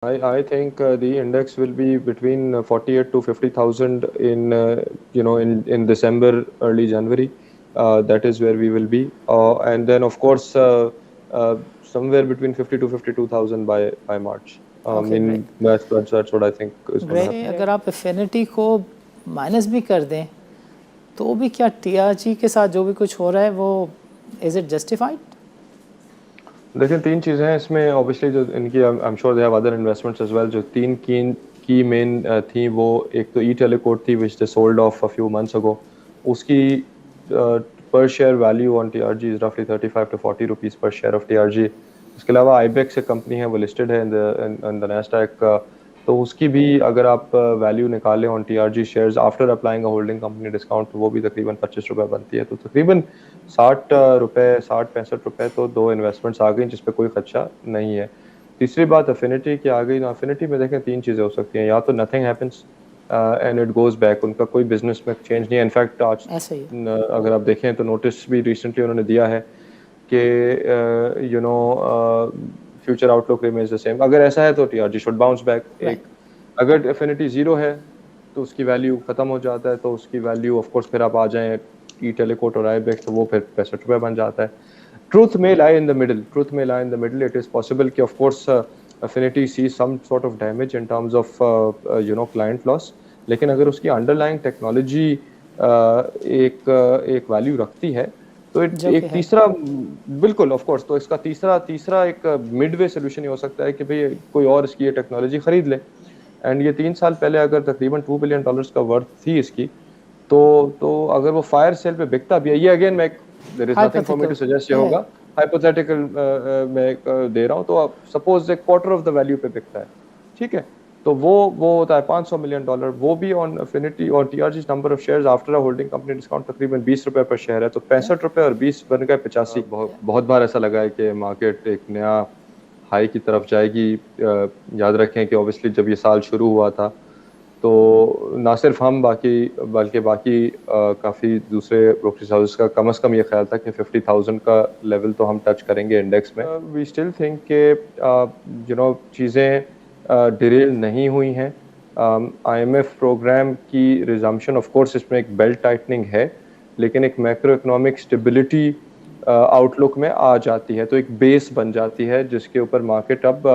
I think the index will be between 48 to 50,000 in in December, early January. That is where we will be, and then of course somewhere between 50 to 52,000 by March. Okay great That's what I think is going to great happen. اگر آپ affinity کو minus بھی کر دیں تو بھی کیا T R جی کے ساتھ جو بھی کچھ ہو رہا ہے وہ از اٹ جسٹیفائڈ؟ دیکھیں تین چیزیں ہیں اس میں obviously جو ان کی I'm sure they have other investments as well. جو تین کی مین تھیں وہ ایک تو ای ٹیلیکوٹ تھی which they sold off a few months ago. اس کی per share value on TRG is roughly 35 to 40 rupees per share of TRG. اس کے علاوہ IBEX ایک کمپنی ہے وہ listed ہے in the NASDAQ. تو اس کی بھی اگر آپ ویلیو نکالیں on T R G shares after applying a holding company discount تو وہ بھی تقریباً 25 روپے بنتی ہے. تو تقریباً 60 65 روپے تو دو انویسٹمنٹس آ گئیں جس پہ کوئی خدشہ نہیں ہے. تیسری بات افینٹی کی آ گئی. نا افینٹی میں دیکھیں تین چیزیں ہو سکتی ہیں. یا تو nothing happens and it goes back, ان کا کوئی بزنس میں چینج نہیں ہے. انفیکٹ آج ایسا ہی اگر آپ دیکھیں تو نوٹس بھی ریسنٹلی انہوں نے دیا ہے کہ future outlook remains the same. اگر ایسا ہے تو T R G should bounce back. ایک اگر افینٹی زیرو ہے تو اس کی ویلیو ختم ہو جاتا ہے, تو اس کی ویلیو آف کورس پھر آپ آ جائیں ای ٹیلیکوٹ اور آئی بیکس تو وہ پھر 65 روپے بن جاتا ہے. Truth may lie in the middle. Truth may lie in the middle. It is possible کہ of course Affinity sees some sort of damage in terms of client loss. لیکن اگر اس کی انڈرلائنگ ٹیکنالوجی ایک ویلیو رکھتی ہے تو جو کہ ایک ہے تیسرا بالکل آف کورس, تو اس کا تیسرا ایک مڈ وے سولوشن یہ ہو سکتا ہے کہ بھئی کوئی اور اس کی یہ ٹیکنالوجی خرید لے. اینڈ یہ 3 سال پہلے اگر تقریباً $2 بلین کا ورتھ تھی اس کی, تو اگر وہ فائر سیل پہ بکتا بھی ہے, یہ اگین میں there is nothing for me to suggest, یہ ہوگا hypothetical میں دے رہا ہوں, تو آپ سپوز ایک کوارٹر آف دا ویلیو پہ بکتا ہے, ٹھیک ہے, تو وہ ہوتا ہے $500 ملین. وہ بھی آن افینٹی اور T R G number of shares after holding company discount تقریباً 20 روپے پر شیئر ہے, تو 65 روپے اور 20 بن گئے 85. بہت بار ایسا لگا ہے کہ مارکیٹ ایک نیا ہائی کی طرف جائے گی. یاد رکھیں کہ اوبیسلی جب یہ سال شروع ہوا تھا تو نہ صرف ہم بلکہ باقی کافی دوسرے بروکریج ہاؤسز کا کم از کم یہ خیال تھا کہ 50,000 کا لیول تو ہم ٹچ کریں گے انڈیکس میں. وی اسٹل تھنک کہ چیزیں ڈیریل نہیں ہوئی ہیں. آئی ایم ایف پروگرام کی ریزمپشن آف کورس اس میں ایک بیلٹ ٹائٹننگ ہے, لیکن ایک میکرو اکنامک اسٹیبلٹی آؤٹ لک میں آ جاتی ہے, تو ایک بیس بن جاتی ہے جس کے اوپر مارکیٹ اب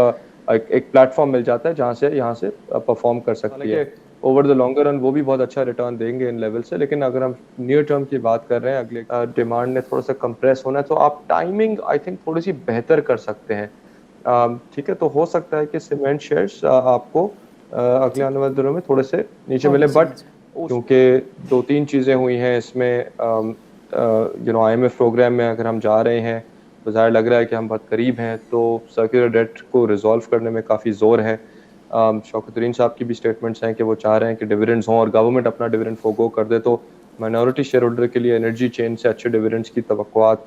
ایک پلیٹ فارم مل جاتا ہے یہاں سے پرفارم کر سکتی ہے. اوور دا لانگر رن وہ بھی بہت اچھا ریٹرن دیں گے ان لیول سے, لیکن اگر ہم نیئر ٹرم کی بات کر رہے ہیں, اگلے ڈیمانڈ نے تھوڑا سا کمپریس ہونا ہے, تو آپ ٹائمنگ آئی تھنک تھوڑی سی بہتر کر سکتے ہیں. ٹھیک ہے, تو ہو سکتا ہے کہ سیمنٹ شیئرز آپ کو اگلے آنے والے دنوں میں تھوڑے سے نیچے ملے, بٹ کیونکہ 2-3 چیزیں ہوئی ہیں اس میں. آئی ایم ایف پروگرام میں اگر ہم جا رہے ہیں تو ظاہر لگ رہا ہے کہ ہم بہت قریب ہیں, تو سرکولر ڈیٹ کو ریزالو کرنے میں کافی زور ہے. شوکت ترین صاحب کی بھی اسٹیٹمنٹس ہیں کہ وہ چاہ رہے ہیں کہ ڈیویڈنڈز ہوں اور گورنمنٹ اپنا ڈیویڈنڈ فورگو کر دے, تو مائنورٹی شیئر ہولڈر کے لیے انرجی چین سے اچھے ڈیویڈنڈز کی توقعات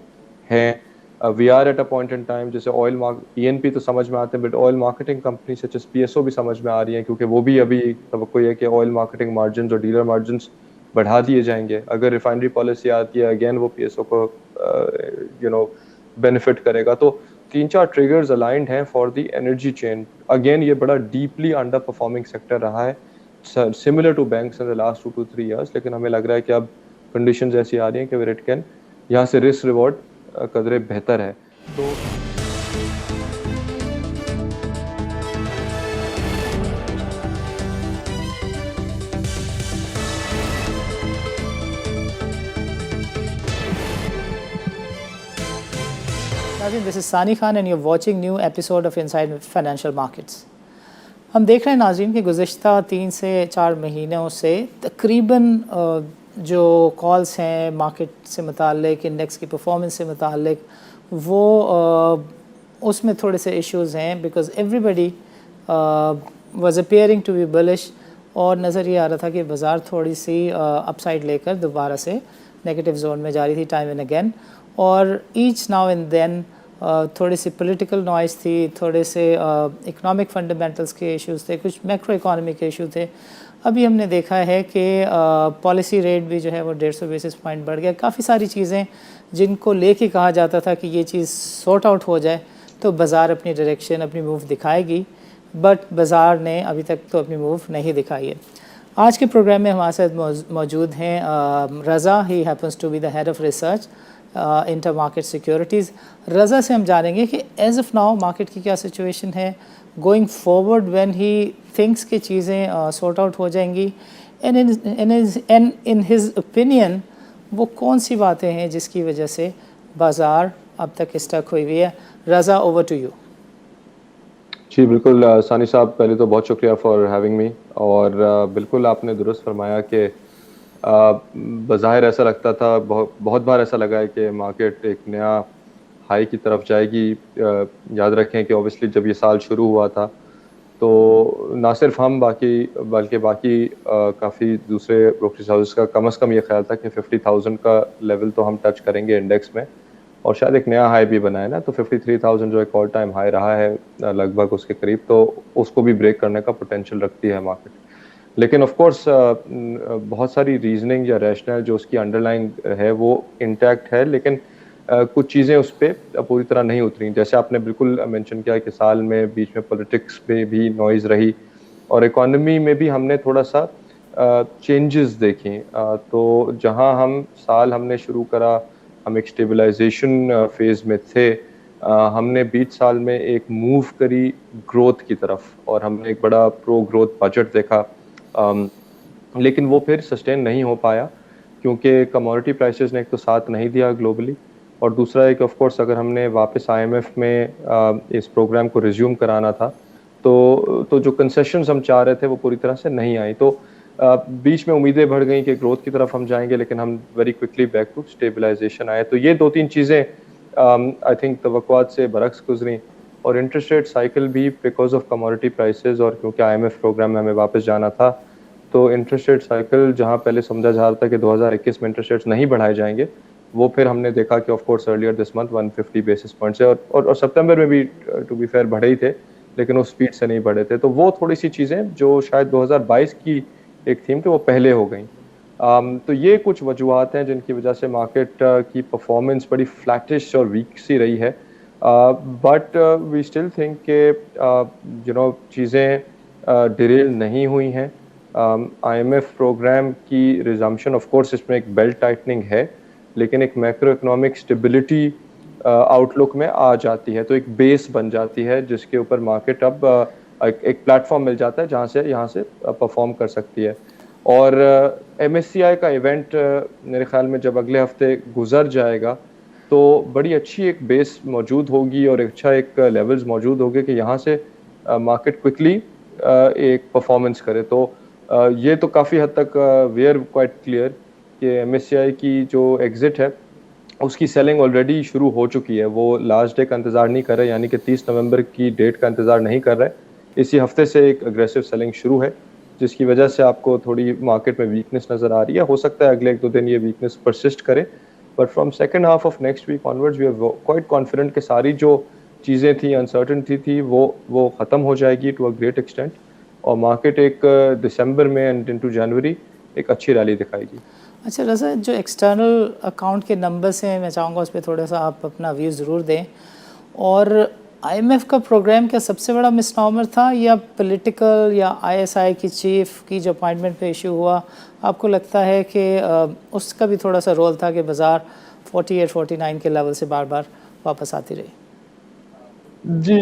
ہیں. We are at a point in time, جیسے آئل پی این پی تو سمجھ میں آتے ہیں, but oil marketing company such as P S O بھی سمجھ میں آ رہی ہیں, کیونکہ وہ بھی ابھی توقع ہے کہ آئل مارکیٹنگ مارجنز اور ڈیلر مارجنز بڑھا دیے جائیں گے. اگر ریفائنری پالیسی آتی ہے اگین وہ پی ایس او کو بینیفٹ کرے گا. تو 3-4 ٹریگرز الائنڈ ہیں for the energy chain. Again یہ بڑا ڈیپلی انڈر پرفارمنگ سیکٹر رہا ہے, similar to banks in the last 2 to 3 years, لیکن ہمیں لگ رہا ہے کہ اب کنڈیشنز ایسی آ رہی ہیں کہ اٹ کین یہاں سے رسک ریوارڈ قدرے بہتر ہے. تو This is Sani Khan and you're watching new episode of Inside Financial Markets. ہم دیکھ رہے ہیں ناظرین کہ گزشتہ 3 سے 4 مہینوں سے تقریباً جو کالز ہیں مارکیٹ سے متعلق, انڈیکس کی پرفارمنس سے متعلق, وہ اس میں تھوڑے سے ایشوز ہیں, because everybody was appearing to be bullish, اور نظر یہ آ رہا تھا کہ بازار تھوڑی سی اپ سائڈ لے کر دوبارہ سے نیگیٹو زون میں جا رہی تھی ٹائم اینڈ اگین. اور ایچ ناؤ اینڈ دین تھوڑی سی پولیٹیکل نوائز تھی, تھوڑے سے اکنامک فنڈامنٹلس کے ایشوز تھے, کچھ میکرو اکانومی کے ایشو تھے. ابھی ہم نے دیکھا ہے کہ پالیسی ریٹ بھی جو ہے وہ 150 بیسس پوائنٹ بڑھ گیا. کافی ساری چیزیں جن کو لے کے کہا جاتا تھا کہ یہ چیز سارٹ آؤٹ ہو جائے تو بازار اپنی ڈائریکشن اپنی موو دکھائے گی. بٹ بازار نے ابھی تک تو اپنی موو نہیں دکھائی ہے. آج کے پروگرام میں ہمارے ساتھ موجود ہیں Raza. He happens to be the head of research Intermarket Securities. Raza سے ہم جانیں گے کہ ایز آف ناؤ مارکیٹ کی کیا سچویشن ہے, going forward when he thinks کہ چیزیں سارٹ آؤٹ ہو جائیں گی, اینڈ ان ہز اوپینین وہ کون سی باتیں ہیں جس کی وجہ سے بازار اب تک اسٹک ہوئی ہوئی ہے. رضا, اوور ٹو یو. جی بالکل ثانی صاحب, پہلے تو بہت شکریہ فار ہیونگ می. اور بالکل آپ نے درست فرمایا کہ بظاہر ایسا لگتا تھا, بہت بار ایسا لگا ہے کہ مارکیٹ ایک نیا ہائی کی طرف جائے گی. یاد رکھیں کہ اوبیسلی جب یہ سال شروع ہوا تھا تو نہ صرف ہم بلکہ باقی کافی دوسرے بروکریج ہاؤسز کا کم از کم یہ خیال تھا کہ 50,000 کا لیول تو ہم ٹچ کریں گے انڈیکس میں, اور شاید ایک نیا ہائی بھی بنا ہے نا. تو 53,000 جو ایک آل ٹائم ہائی رہا ہے لگ بھگ اس کے قریب, تو اس کو بھی بریک کرنے کا پوٹینشیل رکھتی ہے مارکیٹ. لیکن آف کورس بہت ساری ریزننگ یا ریشنل جو اس کی انڈر لائن ہے وہ انٹیکٹ ہے, لیکن کچھ چیزیں اس پہ پوری طرح نہیں اتری. جیسے آپ نے بالکل مینشن کیا کہ سال میں بیچ میں پولیٹکس پہ بھی نوائز رہی, اور اکانومی میں بھی ہم نے تھوڑا سا چینجز دیکھیں. تو جہاں ہم نے شروع کرا, ہم ایک اسٹیبلائزیشن فیز میں تھے, ہم نے بیچ سال میں ایک موو کری گروتھ کی طرف, اور ہم نے ایک بڑا پرو گروتھ بجٹ دیکھا, لیکن وہ پھر سسٹین نہیں ہو پایا کیونکہ کموڈٹی پرائسز نے ایک تو ساتھ نہیں دیا گلوبلی, اور دوسرا ایک آف کورس اگر ہم نے واپس آئی ایم ایف میں اس پروگرام کو ریزیوم کرانا تھا تو جو کنسیشنز ہم چاہ رہے تھے وہ پوری طرح سے نہیں آئیں. تو بیچ میں امیدیں بڑھ گئیں کہ گروتھ کی طرف ہم جائیں گے, لیکن ہم very quickly back to stabilization آئے. تو یہ دو تین چیزیں آئی تھنک توقعات سے برعکس گزریں, اور انٹرسٹ ریٹ سائیکل بھی بیکاز آف کموڈٹی پرائسز, اور کیونکہ آئی ایم ایف پروگرام میں ہمیں واپس جانا تھا تو انٹرسٹ ریٹ سائیکل جہاں پہلے سمجھا جا رہا تھا کہ 2021 میں انٹرسٹ ریٹس نہیں بڑھائے جائیں گے, وہ پھر ہم نے دیکھا کہ of course earlier this month 150 basis point سے, اور سپتمبر میں بھی ٹو بی فیئر بڑھے ہی تھے, لیکن اس اسپیڈ سے نہیں بڑھے تھے. تو وہ تھوڑی سی چیزیں جو شاید 2022 کی ایک تھیم تھی وہ پہلے ہو گئیں. تو یہ کچھ وجوہات ہیں جن کی وجہ سے مارکیٹ کی پرفارمنس بڑی فلیٹش اور ویک سی رہی ہے. بٹ وی اسٹل تھنک کہ چیزیں ڈیریل نہیں ہوئی ہیں. آئی ایم ایف پروگرام کی ریزمپشن آف کورس اس میں ایک بیلٹ ٹائٹننگ ہے, لیکن ایک میکرو اکنامک اسٹیبلٹی آؤٹ لک میں آ جاتی ہے, تو ایک بیس بن جاتی ہے جس کے اوپر مارکیٹ اب ایک پلیٹ فارم مل جاتا ہے جہاں سے پرفارم کر سکتی ہے. اور ایم ایس سی آئی کا ایونٹ میرے خیال میں جب اگلے ہفتے گزر جائے گا تو بڑی اچھی ایک بیس موجود ہوگی اور اچھا ایک لیولز موجود ہوگے کہ یہاں سے مارکیٹ کوئکلی ایک پرفارمنس کرے. تو یہ تو کافی حد تک ویئر کوائٹ کلیئر کہ ایم ایس سی آئی کی جو ایگزٹ ہے اس کی سیلنگ آلریڈی شروع ہو چکی ہے. وہ لاسٹ ڈے کا انتظار نہیں کر رہے, یعنی کہ 30 نومبر کی ڈیٹ کا انتظار نہیں کر رہے, اسی ہفتے سے ایک اگریسو سیلنگ شروع ہے, جس کی وجہ سے آپ کو تھوڑی مارکیٹ میں ویکنس نظر آ رہی ہے. ہو سکتا ہے اگلے ایک دو دن یہ ویکنس پرسسٹ کرے, but from second half of next week onwards we are quite confident کہ ساری جو چیزیں تھیں, انسرٹنٹی تھی, وہ ختم ہو جائے گی ٹو اے گریٹ ایکسٹینٹ, اور مارکیٹ ایک دسمبر میں اینڈ انٹو جنوری ایک اچھی ریلی دکھائے گی. اچھا رضا, جو ایکسٹرنل اکاؤنٹ کے نمبرس ہیں میں چاہوں گا اس پہ تھوڑا سا آپ اپنا ویو ضرور دیں. اور آئی ایم ایف کا پروگرام کیا سب سے بڑا مس نامر تھا, یا پولیٹیکل یا آئی ایس آئی کی چیف کی جو اپوائنٹمنٹ پہ ایشو ہوا, آپ کو لگتا ہے کہ اس کا بھی تھوڑا سا رول تھا کہ بازار 48-49 کے لیول سے بار بار واپس آتی رہی؟ جی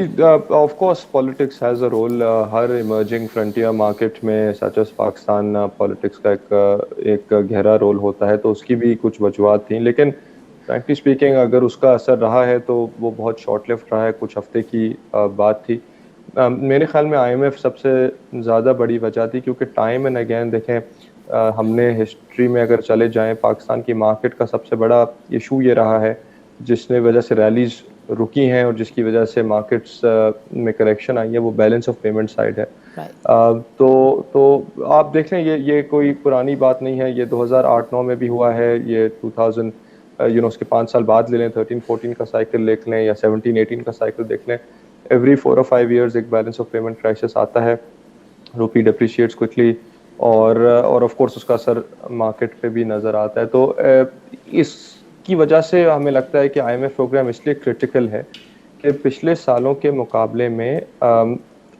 of course politics has a role. ہر ایمرجنگ فرنٹیئر مارکیٹ میں سچ ایز پاکستان پالیٹکس کا ایک گہرا رول ہوتا ہے, تو اس کی بھی کچھ وجوہات تھیں, لیکن فرینکلی اسپیکنگ اگر اس کا اثر رہا ہے تو وہ بہت شارٹ لیفٹ رہا ہے, کچھ ہفتے کی بات تھی. میرے خیال میں آئی ایم ایف سب سے زیادہ بڑی وجہ تھی, کیونکہ ٹائم اینڈ اگین دیکھیں ہم نے ہسٹری میں اگر چلے جائیں, پاکستان کی مارکیٹ کا سب سے بڑا ایشو یہ رہا ہے جس نے وجہ سے ریلیز رکی ہیں اور جس کی وجہ سے مارکیٹس میں کریکشن آئی ہے, وہ بیلنس آف پیمنٹ سائڈ ہے. تو آپ دیکھ لیں یہ کوئی پرانی بات نہیں ہے, یہ 2008-9 میں بھی ہوا ہے, یہ 2000 اس کے 5 سال بعد لے لیں, 13-14 کا سائیکل دیکھ لیں یا 17-18 کا سائیکل دیکھ لیں, ایوری 4 or 5 ایئرز ایک بیلنس آف پیمنٹ کرائسس آتا ہے, روپی ڈپریشیٹس کوئکلی, اور آف کورس اس کا اثر مارکیٹ پہ بھی نظر آتا ہے. تو اس کی وجہ سے ہمیں لگتا ہے کہ آئی ایم ایف پروگرام اس لیے کرٹیکل ہے کہ پچھلے سالوں کے مقابلے میں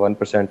1%,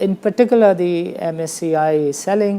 in particular the MSCI selling,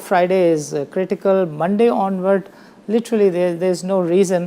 Friday is critical, Monday onward literally there is no reason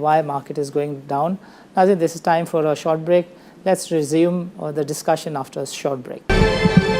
why market is going down. Nazim, this is time for a short break. Let's resume the discussion after a short break.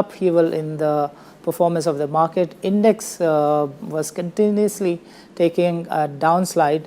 upheaval in the performance of the market. Index was continuously taking a downslide.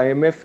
IMF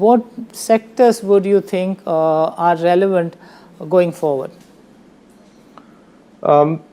what sectors would you think are relevant going forward?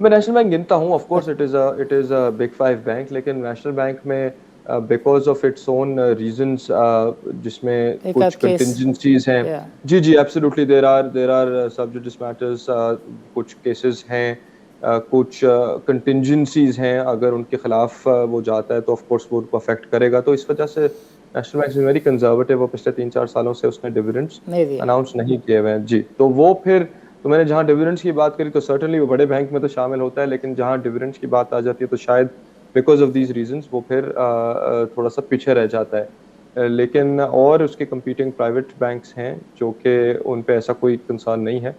میں national bank گنتا ہوں, of course it is a big 5 bank, لیکن national bank میں because of its own reasons جس میں ایک کچھ آدھ case contingencies ہیں. جی جی ایبسلیوٹلی, دیر آر سبجوڈس میٹرز, کچھ کیسز ہیں, کچھ کنٹینجنسیز ہیں, اگر ان کے خلاف وہ جاتا ہے تو آف کورس وہ ان کو افیکٹ کرے گا. تو اس وجہ سے national bank is very conservative, وہ پچھلے 3-4 سالوں سے اس نے ڈیویڈنڈس نہیں دیا. اناؤنس نہیں کیے ہوئے ہیں. جی, تو وہ پھر تو میں نے جہاں ڈیویڈنڈس کی بات کری تو سرٹنلی وہ بڑے بینک میں تو شامل ہوتا ہے, لیکن جہاں ڈیویڈنڈس کی بات آ جاتی ہے تو شاید بیکاز آف دیز ریزنس وہ پھر تھوڑا سا پیچھے رہ جاتا ہے. لیکن اور اس کے کمپیٹنگ پرائیویٹ بینکس ہیں جو کہ ان پہ ایسا کوئی کنسرن نہیں ہے.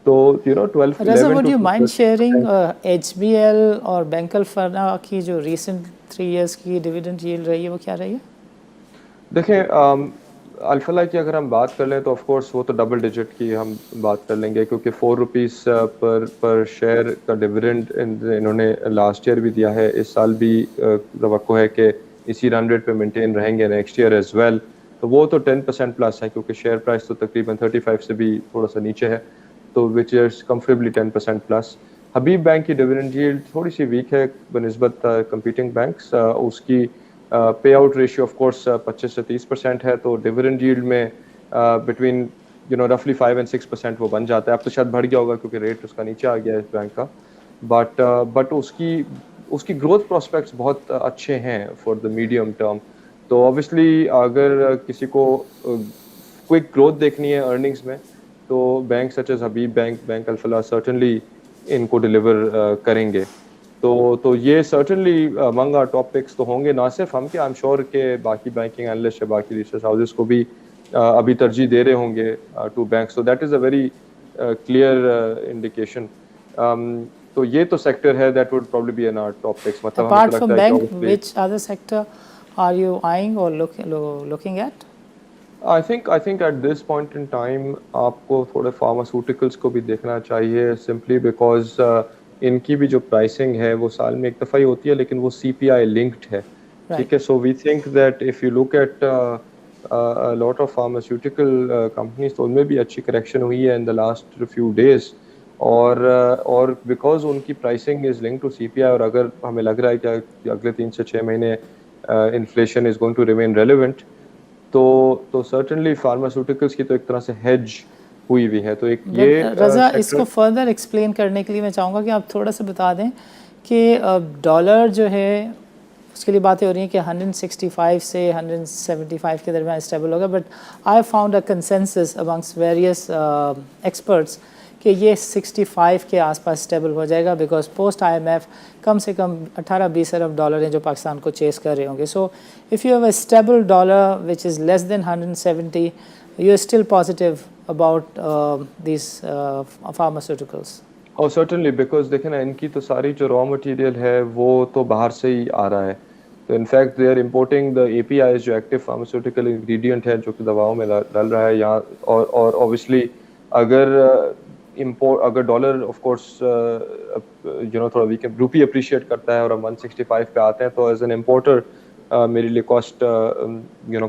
تو Raza 11 would to you mind 12% sharing H B L اور بینک الفرا کی جو ریسنٹ 3 ایئرس کی ڈیویڈنڈ ییلڈ رہی ہے وہ کیا رہی ہے؟ دیکھیں, الفلا کی اگر ہم بات کر لیں تو آف کورس وہ تو ڈبل ڈیجٹ کی ہم بات کر لیں گے, کیونکہ 4 روپیز پر شیئر کا ڈیویڈنڈ انہوں نے لاسٹ ایئر بھی دیا ہے, اس سال بھی توقع ہے کہ اسی رن ریٹ پہ مینٹین رہیں گے نیکسٹ ایئر ایز ویل. تو وہ تو 10% پلس ہے, کیونکہ شیئر پرائس تو تقریباً 35 سے بھی تھوڑا سا نیچے ہے, تو وچ از کمفرٹیبلی 10% پلس. حبیب بینک کی ڈیویڈنڈ ییلڈ تھوڑی سی ویک ہے بنسبت کمپیٹنگ بینکس, اس کی pay out ratio of course 25 سے 30% ہے, تو ڈیویڈنڈ ییلڈ میں بٹوین رفلی 5 and 6% وہ بن جاتا ہے. اب تو شاید بڑھ گیا ہوگا کیونکہ ریٹ اس کا نیچے آ گیا ہے اس بینک کا, بٹ اس کی گروتھ پراسپیکٹس بہت اچھے ہیں فار دا میڈیم ٹرم. تو obviously اگر کسی کو کوئک گروتھ دیکھنی ہے ارننگز میں تو bank such as Habib bank, bank Alfalah certainly ان کو ڈیلیور کریں گے. تو یہ certainly among our top picks تو ہوں گے, نہ صرف ہم, کہ آئی ایم شیور کہ باقی بینکنگ اینالسٹ یا باقی ریسرچ ہاؤسز کو بھی ابھی ترجیح دے رہے ہوں گے to bank. So that is a very clear indication. تو یہ تو سیکٹر ہے that would probably be in our top picks. مطلب ہمیں تو اپارٹ لگتا فرام ہے کہ bank obviously which other sector are you eyeing or looking at? I think at this point in time آپ کو تھوڑے فارماسیوٹیکلس کو بھی دیکھنا چاہیے, simply because ان کی بھی جو پرائسنگ ہے وہ سال میں ایک دفعہ ہی ہوتی ہے, لیکن وہ سی پی آئی لنکڈ ہے. ٹھیک ہے, so we think that if you look at lot of pharmaceutical companies تو ان میں بھی اچھی کریکشن ہوئی ہے in the last few days, اور بیکاز ان کی pricing is link to C P I, اور اگر ہمیں لگ رہا ہے کہ اگلے 3 سے 6 مہینے inflation is going to remain relevant, تو سرٹنلی فارماسیوٹیکلس کی تو ایک طرح سے ہیج ہوئی ہوئی ہے. تو ایک یہ رضا اس سیکٹر کو فردر ایکسپلین کرنے کے لیے میں چاہوں گا کہ آپ تھوڑا سا بتا دیں کہ ڈالر جو ہے اس کے لیے باتیں ہو رہی ہیں کہ 165 سے 175 کے درمیان اسٹیبل ہوگا, but I found a consensus amongst various experts کہ یہ 65 کے آس پاس اسٹیبل ہو جائے گا, because post I M F کم سے کم 18-20 ارب ڈالر ہیں جو پاکستان کو چیز کر رہے ہوں گے. So if you have a stable dollar which is less than 170, you are still positive about these pharmaceuticals. اور سرٹنلی بیکاز دیکھیں نا, ان کی تو ساری جو را مٹیریل ہے وہ تو باہر سے ہی آ رہا ہے, تو in fact they are importing the A P Is جو ایکٹیو فارماسیوٹیکل انگریڈینٹ ہے جو کہ دواؤں میں ڈل رہا ہے یہاں, اور اوبیسلی اگر ڈالر آف کورس تھوڑا ویک روپی اپریشیٹ کرتا ہے اور ہم 165 پہ آتے ہیں تو ایز این امپورٹر میرے لیے کاسٹ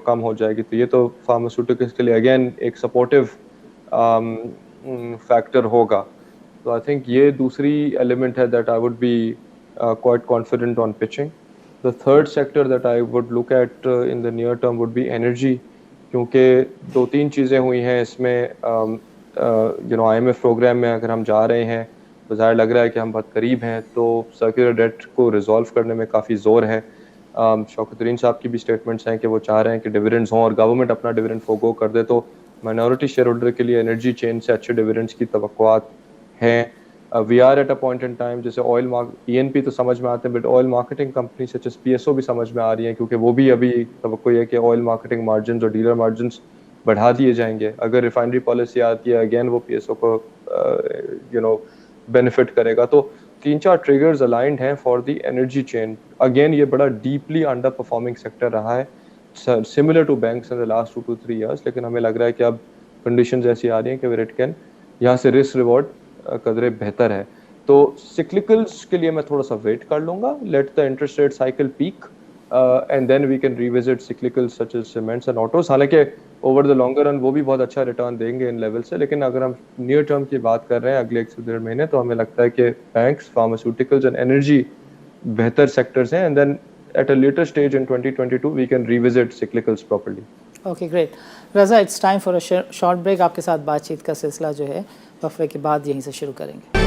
کم ہو جائے گی. تو یہ تو فارماسیوٹیکلس کے لیے اگین ایک سپورٹیو فیکٹر ہوگا. تو آئی تھنک یہ دوسری ایلیمنٹ ہے that I would be quite confident on pitching. The third sector that I would look at in the near term would be energy, کیونکہ 2-3 چیزیں ہوئی ہیں اس میں. آئی ایم ایف پروگرام میں اگر ہم جا رہے ہیں تو ظاہر لگ رہا ہے کہ ہم بہت قریب ہیں, تو سرکولر ڈیٹ کو ریزالو کرنے میں کافی زور ہے. شوکت ترین صاحب کی بھی اسٹیٹمنٹس ہیں کہ وہ چاہ رہے ہیں کہ ڈیویڈنڈز ہوں اور گورنمنٹ اپنا ڈیویڈنڈ فورگو کر دے, تو مائنورٹی شیئر ہولڈر کے لیے انرجی چین سے اچھے ڈیویڈنڈز کی توقعات ہیں. We are at a point in time, جیسے آئل ای این پی تو سمجھ میں آتے ہیں, but oil marketing company such as P S O بھی سمجھ میں آ رہی ہیں, کیونکہ وہ بھی ابھی توقع یہ ہے کہ آئل مارکیٹنگ مارجنز اور ڈیلر مارجنز بڑھا دیے جائیں گے. اگر ریفائنری پالیسی آتی ہے اگین وہ پی ایس او کو بینیفٹ کرے گا. تو 3-4 ٹریگرز الائنڈ ہیں for the energy chain. Again یہ بڑا ڈیپلی انڈر پرفارمنگ سیکٹر رہا ہے, similar to banks in the last 2 to 3 years, لیکن ہمیں لگ رہا ہے کہ اب کنڈیشنز ایسی آ رہی ہیں کہ اٹ کین یہاں سے رسک ریوارڈ قدرے بہتر ہے. تو سکلکلس کے لیے میں تھوڑا سا ویٹ کر لوں گا, let the interest rate cycle peak and then we can revisit cyclical such as cements and autos. حالانکہ اوور دا لانگر رن وہ بھی بہت اچھا ریٹرن دیں گے ان لیول سے. لیکن اگر ہم نیئر ٹرم کی بات کر رہے ہیں اگلے 1 سے 1.5 مہینے, تو ہمیں لگتا ہے کہ بینکس, فارماسیوٹیکلز اینڈ انرجی بہتر سیکٹرز ہیں. And then at a later stage in 2022 we can revisit cyclicals properly. Okay great. Raza, it's time for a short break. آپ کے ساتھ بات چیت کا سلسلہ جو ہے وقفے کے بعد یہیں سے شروع کریں گے.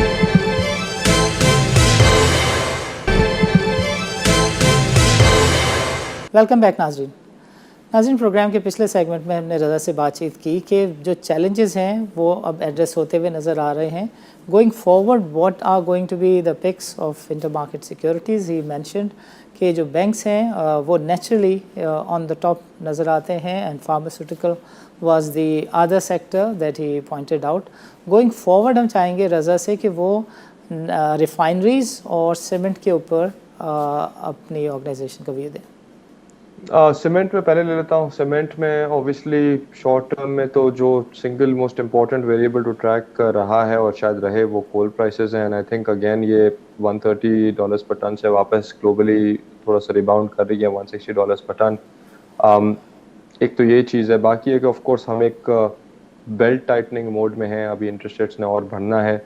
ویلکم بیک ناظرین. ناظرین, پروگرام کے پچھلے سیگمنٹ میں ہم نے رضا سے بات چیت کی کہ جو چیلنجز ہیں وہ اب ایڈریس ہوتے ہوئے نظر آ رہے ہیں. Going forward what are going to be the picks of Intermarket securities. He mentioned کہ جو بینکس ہیں وہ نیچرلی آن دا ٹاپ نظر آتے ہیں, and pharmaceutical was the other sector that he pointed out. Going forward ہم چاہیں گے رضا سے کہ وہ ریفائنریز اور سیمنٹ کے اوپر اپنی آرگنائزیشن کا ویو دیں. سیمنٹ میں پہلے لے لیتا ہوں. سیمنٹ میں اوبیسلی شارٹ ٹرم میں تو جو single most important variable to track رہا ہے اور شاید رہے وہ کول پرائسز ہیں. اینڈ آئی تھنک اگین یہ $130 پر ٹن سے واپس گلوبلی تھوڑا سا ریباؤنڈ کر رہی ہے $160 پر ٹن. ایک تو یہ چیز ہے. باقی ہے کہ آف کورس ہم ایک بیلٹ ٹائٹننگ موڈ میں ہیں. ابھی انٹرسٹ ریٹس نے اور بڑھنا ہے,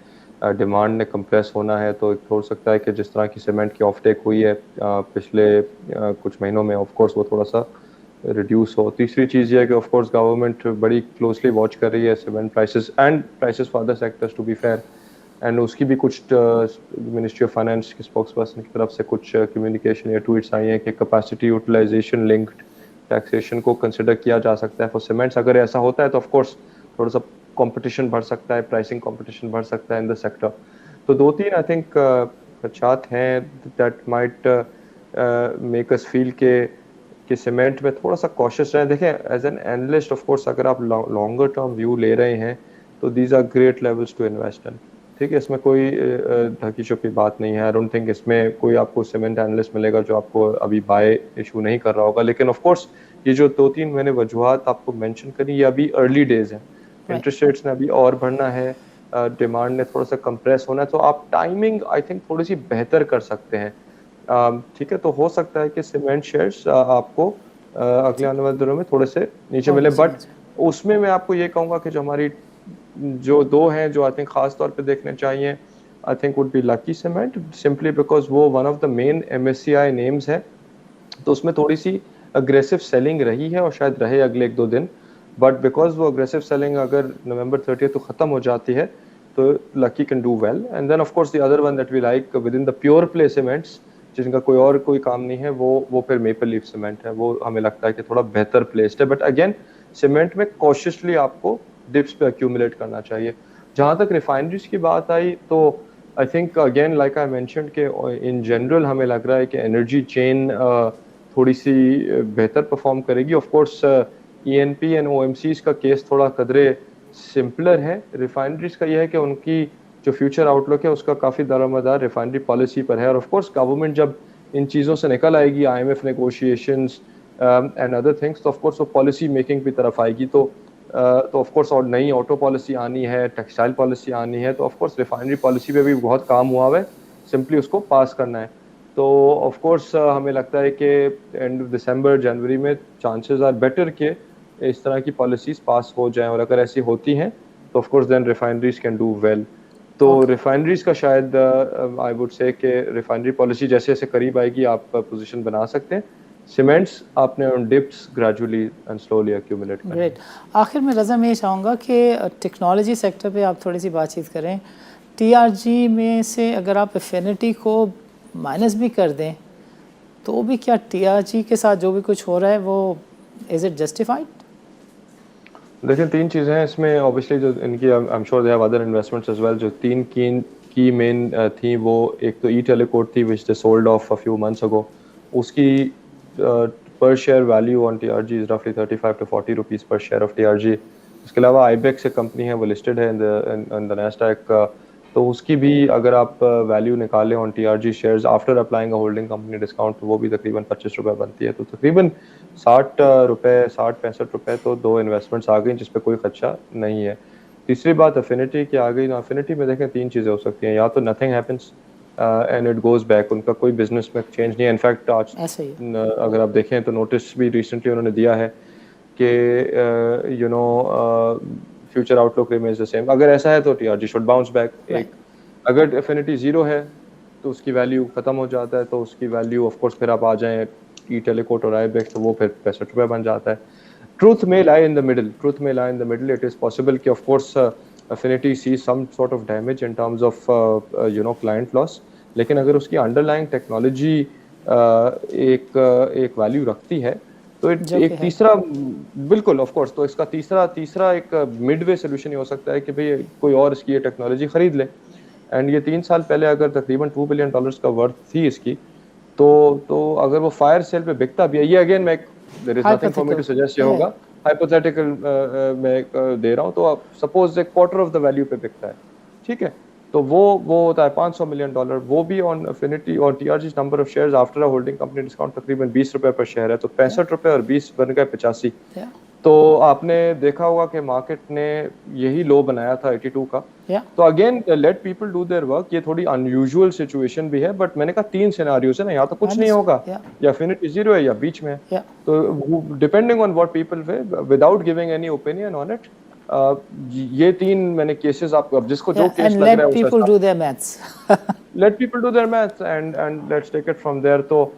ڈیمانڈ نے کمپریس ہونا ہے, تو ہو سکتا ہے کہ جس طرح کی سیمنٹ کی آف ٹیک ہوئی ہے پچھلے کچھ مہینوں میں آف کورس وہ تھوڑا سا ریڈیوس ہو. تیسری چیز یہ ہے کہ آف کورس گورنمنٹ بڑی کلوزلی واچ کر رہی ہے cement prices and prices for other sectors to be fair. And اس کی بھی کچھ منسٹری آف فائنانس کے اسپوکس پرسن کی طرف سے کچھ کمیونیکیشن یا ٹویٹس آئی ہیں کہ کیپیسٹی یوٹیلائزیشن لنکڈ ٹیکسیشن کو کنسیڈر کیا جا سکتا ہے فار سیمنٹس. اگر ایسا ہوتا ہے تو آف کورس تھوڑا سا کمپٹیشن بڑھ سکتا ہے, پرائسنگ کمپٹیشن بڑھ سکتا ہے ان دا سیکٹر. تو 2-3 آئی تھنک خدشات ہیں that might make us feel کہ سیمنٹ میں تھوڑا سا کوشش رہیں. دیکھیں as an analyst of course اگر آپ لانگر ٹرم ویو لے رہے ہیں تو these are great levels to invest in. ٹھیک ہے, اس میں کوئی ڈھکی چھپی بات نہیں ہے. آئی ڈونٹ تھنک اس میں کوئی آپ کو سیمنٹ اینالسٹ ملے گا جو آپ کو ابھی بائی ایشو نہیں کر رہا ہوگا. لیکن آف کورس یہ جو 2-3 میں نے وجوہات آپ کو مینشن کری یہ ابھی ارلی ڈیز ہیں. انٹرسٹ ریٹس نے ابھی اور بڑھنا ہے, ڈیمانڈ نے تھوڑا سا کمپریس ہونا ہے, تو آپ ٹائمنگ آئی تھنک تھوڑی سی بہتر کر سکتے ہیں. ٹھیک ہے, تو ہو سکتا ہے کہ سیمنٹ شیئرس آپ کو اگلے آنے والے دنوں میں تھوڑے سے نیچے ملے. بٹ اس میں آپ کو یہ کہوں گا کہ جو ہماری جو 2 ہیں جو آئی تھنک خاص طور پہ دیکھنے چاہیے, I think would be Lucky cement simply because وہ one of the main MSCI names ہے. تو اس میں تھوڑی سی اگریسو سیلنگ رہی ہے اور شاید رہے اگلے 1-2 دن. بٹ بیکاز وہ اگریسو سیلنگ اگر نومبر 30 کو ختم ہو جاتی ہے تو Lucky can do well. And then of course the other one that we like with in the pure play cements جن کا کوئی کام نہیں ہے وہ پھر میپل لیف سیمنٹ ہے. وہ ہمیں لگتا ہے کہ تھوڑا بہتر پلیسڈ ہے. بٹ اگین سیمنٹ میں کوششلی آپ کو ڈپس پہ ایکیومولیٹ کرنا چاہیے. جہاں تک ریفائنریز کی بات آئی تو آئی think again like I mentioned کہ ان جنرل ہمیں لگ رہا ہے کہ انرجی چین تھوڑی سی بہتر پرفارم کرے گی. Of course ENP and OMCs کا کیس تھوڑا قدرے سمپلر ہے. ریفائنریز کا یہ ہے کہ ان کی جو فیوچر آؤٹ لک ہے اس کا کافی دارمدار ریفائنری پالیسی پر ہے. اور آف کورس گورنمنٹ جب ان چیزوں سے نکل آئے گی, IMF negotiations and other things, تو آف کورس وہ پالیسی میکنگ کی طرف آئے گی. تو آف کورس اور نئی آٹو پالیسی آنی ہے, ٹیکسٹائل پالیسی آنی ہے. تو آف کورس ریفائنری پالیسی پہ بھی بہت کام ہوا ہوا ہے, سمپلی اس کو پاس کرنا ہے. تو آف کورس ہمیں لگتا ہے کہ اینڈ آف دسمبر جنوری میں چانسز آر بیٹر کہ اس طرح کی پالیسیز پاس ہو جائیں. اور اگر ایسی ہوتی ہیں تو of course then refineries can do well. تو ریفائنریز کا شاید آئی وڈ سے کہ ریفائنری پالیسی جیسے جیسے قریب آئے گی آپ پوزیشن بنا سکتے ہیں. سیمنٹس آپ نے ان ڈپس گریجولی اینڈ سلولی ایکیومولیٹ کریں. گریٹ. آخر میں رضا میں یہ چاہوں گا کہ ٹیکنالوجی سیکٹر پہ آپ تھوڑی سی بات چیت کریں. TRG میں سے اگر آپ ایفینٹی کو مائنس بھی کر دیں تو بھی کیا TRG کے ساتھ جو بھی کچھ ہو رہا ہے وہ از اٹ جسٹیفائڈ؟ دیکھیں 3 چیزیں ہیں اس میں. اوبیسلی جو ان کی I am sure they have other investments as well. جو 3 کی مین تھیں وہ ایک تو ٹیلیکوٹ تھی which they sold off a few months ago. اس کی per share value on TRG is رفلی 35 to 40 rupees per share of TRG. اس کے علاوہ IBEX ایک کمپنی ہے وہ لسٹڈ ہے ان دا نیسڈیک. تو اس کی بھی اگر آپ ویلیو نکالیں آن TRG shares after applying a holding company discount تو وہ بھی تقریباً 25 روپے بنتی ہے. تو تقریباً 60-65 روپے تو 2 انویسٹمنٹس آ گئیں جس پہ کوئی خدشہ نہیں ہے. تیسری بات افینٹی کی آ گئی. نا افینٹی میں دیکھیں 3 چیزیں ہو سکتی ہیں. یا تو nothing happens and it goes back, ان کا کوئی بزنس میں چینج نہیں ہے. انفیکٹ آج اگر آپ دیکھیں تو نوٹس بھی ریسنٹلی انہوں نے دیا ہے کہ you know future outlook remains the same. اگر ایسا ہے تو TRG شوڈ باؤنس بیک. ایک اگر افینٹی زیرو ہے تو اس کی ویلیو ختم ہو جاتا ہے, تو اس کی ویلیو آف کورس پھر آپ آ جائیں ای ٹیلیکوٹ اور آئی بیکس تو وہ پھر 65 روپے بن جاتا ہے. Truth may lie in the middle. Truth may lie in the middle. It is possible کہ of course Affinity sees some sort of damage in terms of client loss. لیکن اگر اس کی underlying technology ایک ویلیو رکھتی ہے تو ایک تیسرا بالکل آف کورس, تو اس کا تیسرا ایک مڈ وے سولوشن یہ ہو سکتا ہے کہ بھئی کوئی اور اس کی یہ ٹیکنالوجی خرید لے. اینڈ یہ 3 سال پہلے اگر تقریباً $2 بلین کا ورتھ تھی اس کی, تو اگر وہ فائر سیل پہ بکتا بھی ہے, یہ اگین میں there is nothing for me to suggest یہ ہوگا, hypothetical میں دے رہا ہوں, تو آپ سپوز ایک کوارٹر آف دا ویلیو پہ بکتا ہے, ٹھیک ہے, تو وہ ہوتا ہے $500 ملین, وہ بھی آن افینٹی اور TRG's number of shares after holding company discount تقریباً 20 روپے پر شیئر ہے, تو 65 روپے اور 20 بن گئے 85. تو آپ نے دیکھا ہوگا کہ مارکیٹ نے یہی لو بنایا تھا 82 کا. تو again let people do their work. یہ تھوڑی انیوژل سچویشن بھی ہے, بٹ میں نے کہا 3 سیناریوز ہیں نا, یا تو کچھ نہیں ہوگا, یا افینٹی زیرو ہے, یا بیچ میں ہے. تو depending on what people without giving any opinion on it, یہ 3 میں نے کیسز آپ کو جس کو جو کیس لگ رہا ہے let people do their maths. let people do their maths and let's take it from there. تو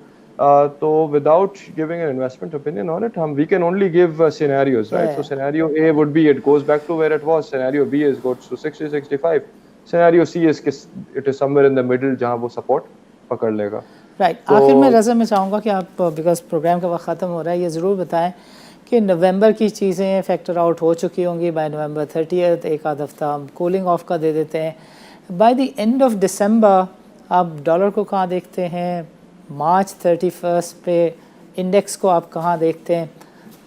without giving an investment opinion on it, we can only give scenarios, right? So scenario A would be it goes back to where it was. Scenario B is goes to 60-65. Scenario C is it is somewhere in the middle جہاں وہ support پکڑ لے گا. Right. آخر میں رضا میں چاہوں گا کہ آپ بیکاز پروگرام کا وقت ختم ہو رہا ہے, یہ ضرور بتائیں کہ نومبر کی چیزیں فیکٹر آؤٹ ہو چکی ہوں گی بائی نومبر 30. ایک آدھ ہفتہ ہم کولنگ آف کا دے دیتے ہیں. By the end of December آپ ڈالر کو کہاں دیکھتے ہیں, مارچ 31 پہ انڈیکس کو آپ کہاں دیکھتے ہیں,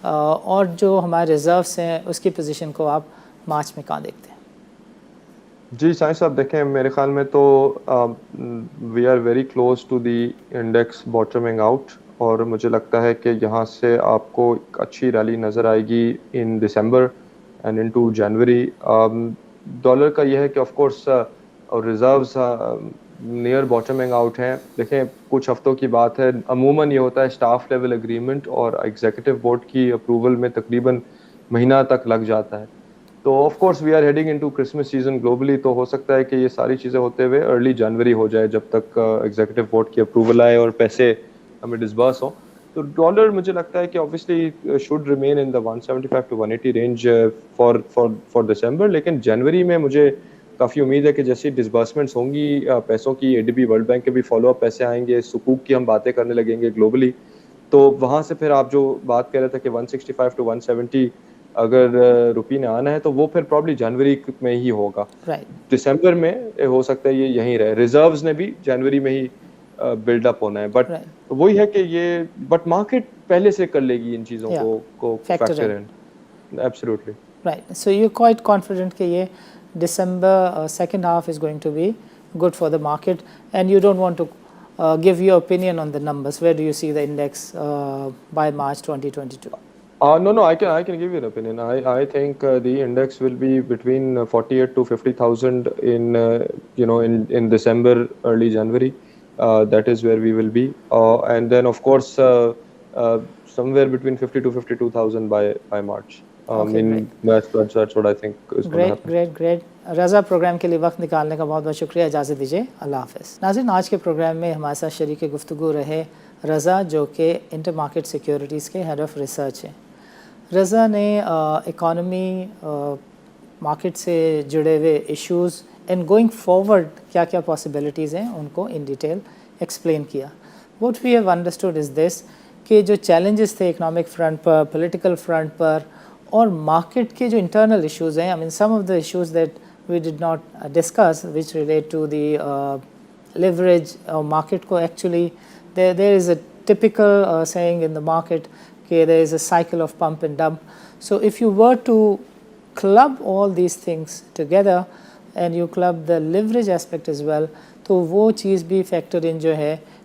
اور جو ہمارے ریزروس ہیں اس کی پوزیشن کو آپ مارچ میں کہاں دیکھتے ہیں؟ جی سائنس صاحب دیکھیں, میرے خیال میں تو we are very close to the index bottoming out, اور مجھے لگتا ہے کہ یہاں سے آپ کو ایک اچھی ریلی نظر آئے گی in December and in to January. Dollar کا یہ ہے کہ of course reserves near bottoming out ہیں. دیکھیں کچھ ہفتوں کی بات ہے, عموماً یہ ہوتا ہے اسٹاف لیول اگریمنٹ اور ایگزیکٹو بورڈ کی اپروول میں تقریباً مہینہ تک لگ جاتا ہے. تو of course we are heading into Christmas season globally, تو ہو سکتا ہے کہ یہ ساری چیزیں ہوتے ہوئے ارلی جنوری ہو جائے, جب تک ایگزیکٹو بورڈ کی اپروول آئے اور پیسے ہمیں ڈسبرس ہوں. تو ڈالر مجھے لگتا ہے کہ obviously should remain in the 175 to 180 range for دسمبر. لیکن جنوری میں مجھے کافی امید ہے کہ جیسی ڈسبرسمنٹس ہوں گی پیسوں کی, ADB ورلڈ بینک کے بھی فالو اپ پیسے آئیں گے, سکوک کی ہم باتیں کرنے لگیں گے گلوبلی, تو وہاں سے پھر آپ جو بات کہہ رہے تھے کہ 165 to 170 اگر روپی نے آنا ہے تو وہ پھر پرابلی جنوری میں ہی ہوگا. دسمبر میں ہو سکتا ہے یہ یہیں رہے. ریزروز نے بھی جنوری میں ہی بلڈ اپ ہونا ہے, بٹ وہی ہے کہ یہ بٹ مارکیٹ پہلے سے کر لے گی ان چیزوں کو factor in. Absolutely right. So you quite confident کہ یہ December second half is going to be good for the market, and you don't want to give your opinion on the numbers. Where do you see the index by March 2022? No, I can give you an opinion. I think the index will be between 48 to 50,000 in December, early January. That is where we will be. And then of course somewhere between 50 to 52,000 by March. That's what I think is going to happen. Great. Raza, programme کے لیے وقت نکالنے کا بہت بہت شکریہ. اجازت دیجیے, اللہ حافظ. ناظرین, آج کے پروگرام میں ہمارے ساتھ شریک گفتگو رہے رضا, جو کہ انٹر مارکیٹ سیکیورٹیز کے ہیڈ آف ریسرچ ہیں. رضا نے اکانومی, مارکیٹ سے جڑے ہوئے ایشوز اینڈ گوئنگ فارورڈ کیا کیا پاسبلٹیز ہیں ان کو ان ڈیٹیل ایکسپلین کیا. What we have understood is دس کہ جو چیلنجز تھے اکنامک فرنٹ پر, پولیٹیکل فرنٹ پر, اور مارکیٹ کے جو انٹرنل ایشوز ہیں, some of the issues that we did not discuss which relate to the leverage market ko actually there is a typical saying in the market that there is a cycle of pump and dump. So if you were to club all these things together and you club the leverage aspect as well, تو وہ چیز بھی factor in جو ہے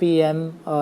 PM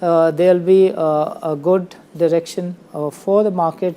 there will be a good direction for the market.